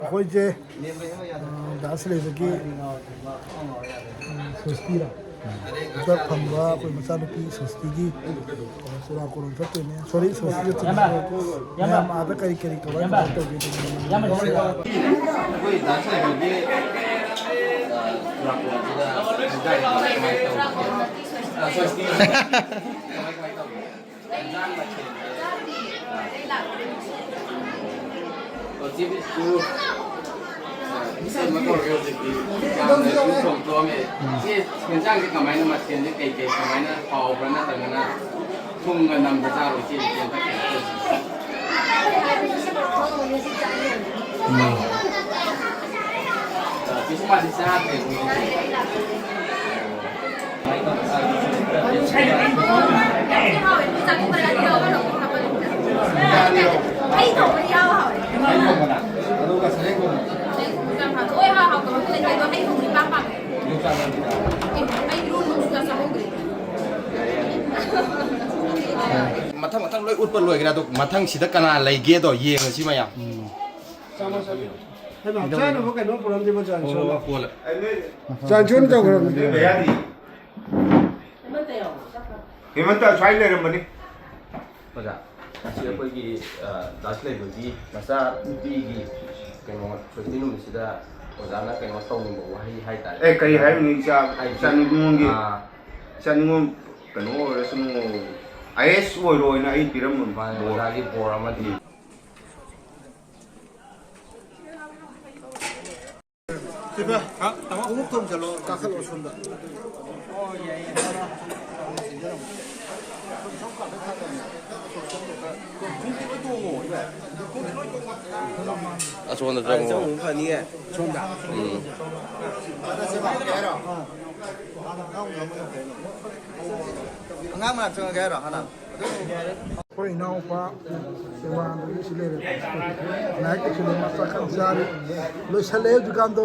ꯑꯩꯈꯣꯏꯁꯦ ꯗꯥꯟꯁ ꯂꯩꯕꯒꯤ ꯁꯣꯁꯇꯤꯔ ꯗ ꯐꯪꯕ ꯑꯩꯈꯣꯏ ꯃꯆꯥꯅꯨꯄꯤ ꯁꯣꯁꯇꯤꯒꯤ ꯆꯨꯔꯥꯀꯣꯔꯣꯟ ꯆꯠꯇꯣꯏꯅꯦ ꯁꯣꯔꯤ ꯁꯣꯁꯇꯤ ꯆꯠꯇꯣꯏꯅꯦ ꯃꯌꯥꯝ ꯑꯥꯗ ꯀꯔꯤ ꯀꯔꯤ ꯀꯃꯥꯏꯅ ꯇꯧꯒꯦ ꯑꯩꯈꯣꯏ ꯗꯥꯟꯁ ꯂꯩꯕꯒꯤ ꯁꯣꯁꯇꯤ ꯌꯦꯟꯁꯥꯡꯁꯦ ꯀꯃꯥꯏꯅ ꯃꯊꯦꯜꯁꯦ ꯀꯩ ꯀꯃꯥꯏꯅ ꯍꯥꯎꯕ꯭ꯔꯥ ꯅꯠꯇ꯭ꯔꯒꯅ ꯊꯨꯝꯒ ꯅꯝꯕ ꯆꯥꯔꯣ ꯏꯆꯦ ꯈ꯭ꯔꯤꯁꯃꯥꯁꯁꯤ ꯆꯥꯗ꯭ꯔꯦ ꯃꯊꯪ ꯂꯣꯏ ꯎꯠꯄ ꯂꯣꯏꯈ꯭ꯔꯦ ꯑꯗꯣ ꯃꯊꯪꯁꯤꯗ ꯀꯅꯥ ꯂꯩꯒꯦꯗꯣ ꯌꯦꯡꯉꯁꯤ ꯃꯌꯥꯝ ꯆꯥꯅꯕ ꯀꯩꯅꯣ ꯄꯨꯔꯝꯗꯦꯕ ꯆꯥꯟꯁꯨꯟ ꯇꯧꯈ꯭ꯔꯕꯅꯤ ꯍꯦꯃꯟꯇ ꯁ꯭ꯋꯥꯏ ꯂꯩꯔꯝꯕꯅꯤ ꯑꯣꯖꯥ ꯑꯁꯤ ꯑꯩꯈꯣꯏꯒꯤ ꯗꯥꯟꯁ ꯂꯩꯕꯒꯤ ꯃꯆꯥ ꯅꯨꯄꯤꯒꯤ ꯀꯩꯅꯣ ꯁꯣꯁꯇꯤ ꯅꯨꯃꯤꯠꯁꯤꯗ ꯑꯣꯖꯥꯅ ꯀꯩꯅꯣ ꯇꯧꯅꯤꯡꯕ ꯋꯥꯍꯩ ꯍꯥꯏꯇꯥꯔꯦ ꯀꯔꯤ ꯍꯥꯏꯔꯨꯅꯤ ꯏꯆꯥꯅꯤꯉꯣꯟꯒꯤ ꯏꯆꯥꯅꯤꯉꯣꯟ ꯀꯩꯅꯣ ꯑꯣꯏꯔꯁꯨ IAS ꯑꯣꯏꯔꯣꯏꯅ ꯑꯩ ꯄꯤꯔꯝꯕ ꯑꯣꯖꯥꯒꯤ ꯕꯣꯔ ꯑꯃꯗꯤ ꯑꯃꯨꯛ ꯊꯣꯡꯖꯜꯂꯣ ꯀꯥꯈꯠꯂꯣ ꯁꯣꯝꯗ ꯑꯁꯣꯝꯗ ꯆꯪꯉꯣ ꯐꯅꯤꯌꯦ ꯁꯣꯝꯗ ꯑꯉꯥꯡ ꯃꯅꯥꯛ ꯆꯪꯉꯒꯦ ꯍꯥꯏꯔꯣ ꯍꯥꯟꯅ ꯑꯩꯈꯣꯏ ꯏꯅꯥꯎꯄꯥ ꯁꯦꯕꯥꯗꯒꯤ ꯁꯤ ꯂꯩꯔꯦ ꯂꯥꯏꯔꯤꯛ ꯂꯥꯏꯁꯨ ꯃꯆꯥ ꯈꯔ ꯆꯥꯔꯤ ꯂꯣꯏꯁꯜꯂꯛꯑꯦ ꯍꯧꯖꯤꯛꯀꯥꯟꯗꯣ